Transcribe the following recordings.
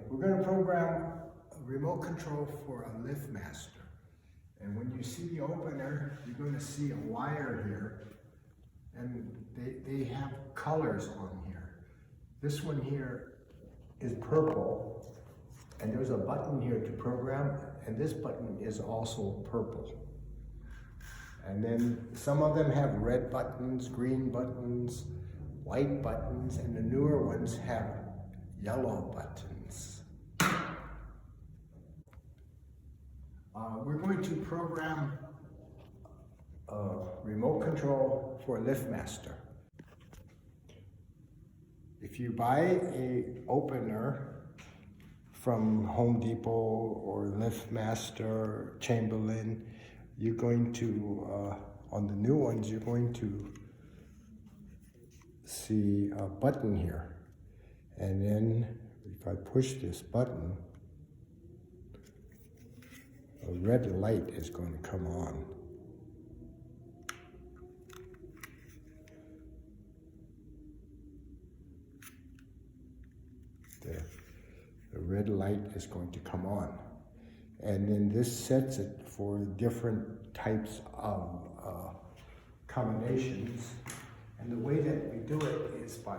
we're going to program a remote control for a Liftmaster. And when you see the opener, you're going to see a wire here. And they have colors on here. This one here is purple. And there's a button here to program. And this button is also purple. And then some of them have red buttons, green buttons, white buttons, and the newer ones have yellow buttons. We're going to program a remote control for Liftmaster. If you buy an opener from Home Depot or Liftmaster, Chamberlain, you're going to, on the new ones, you're going to see a button here. And then if I push this button, a red light is going to come on. There. The red light is going to come on. And then this sets it for different types of combinations. And the way that we do it is by,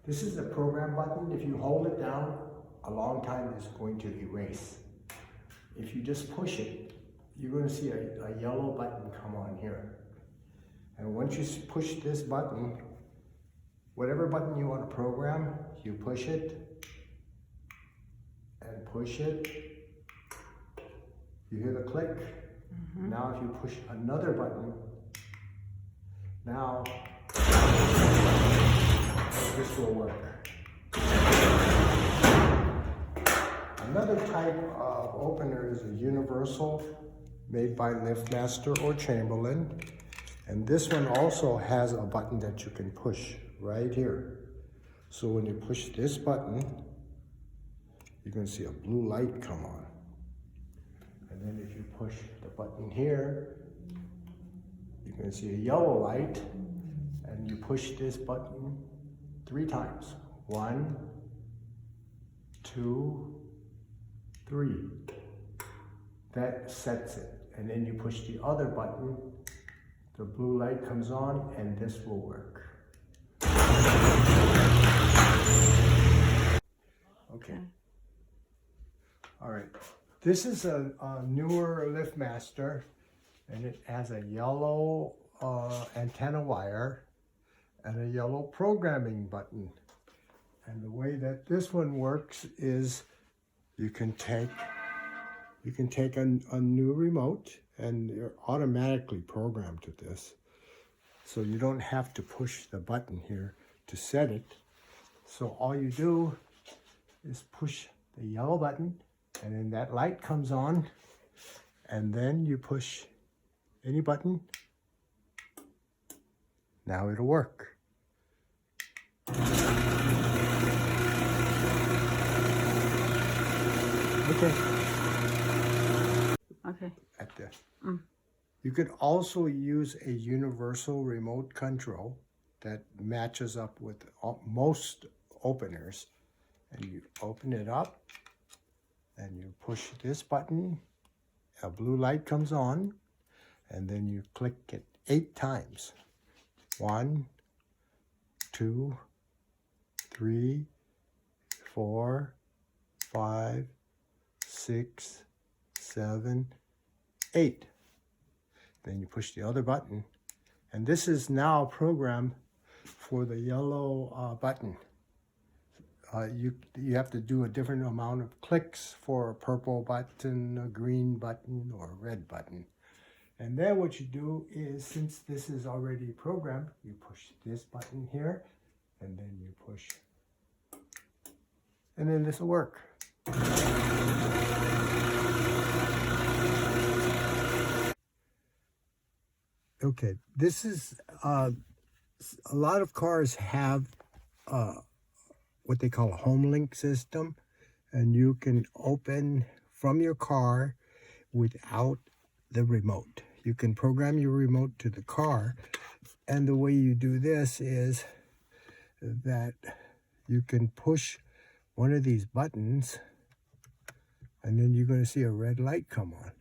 this is the program button. If you hold it down a long time, it's going to erase. If you just push it, you're going to see a yellow button come on here. And once you push this button, whatever button you want to program, you push it and push it. You hear the click? Mm-hmm. Now if you push another button, now this will work. Another type of opener is a Universal, made by Liftmaster or Chamberlain. And this one also has a button that you can push right here. So when you push this button, you're going to see a blue light come on. And then if you push the button here, you're going to see a yellow light. And you push this button 3 times. 1, 2, 3. That sets it. And then you push the other button, the blue light comes on, and this will work. Okay. All right. This is a newer Liftmaster, and it has a yellow antenna wire and a yellow programming button. And the way that this one works is you can take a new remote, and you're automatically programmed to this. So you don't have to push the button here to set it. So all you do is push the yellow button, and then that light comes on, and then you push any button. Now it'll work. Okay. Okay. At this. You could also use a universal remote control that matches up with most openers. And you open it up, and you push this button, a blue light comes on, and then you click it 8 times. 1, 2, 3, 4, 5, 6, 7, 8. Then you push the other button, and this is now programmed for the yellow button. You have to do a different amount of clicks for a purple button, a green button, or a red button. And then what you do is, since this is already programmed, you push this button here, and then you push, and then this will work. Okay, this is, a lot of cars have what they call a homelink system, and you can open from your car without the remote. You can program your remote to the car, and the way you do this is that you can push one of these buttons, And then you're going to see a red light come on.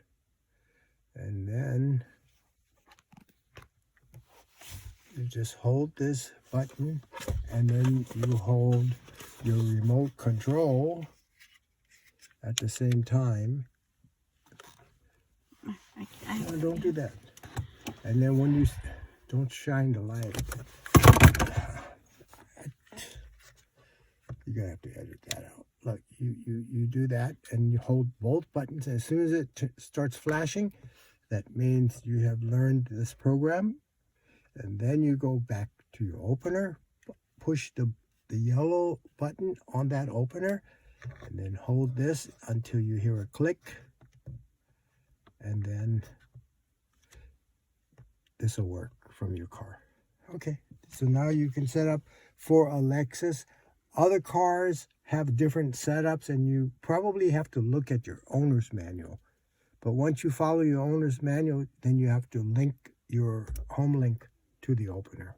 And then you just hold this button, and then you hold your remote control at the same time. No, don't do that. And then when you don't shine the light, you're gonna have to edit that out. Look, you do that, and you hold both buttons. As soon as it starts flashing, that means you have learned this program. And then you go back to your opener, push the yellow button on that opener, and then hold this until you hear a click, and then this will work from your car. Okay, so now you can set up for a Lexus. Other cars have different setups, and you probably have to look at your owner's manual. But once you follow your owner's manual, then you have to link your homelink to the opener.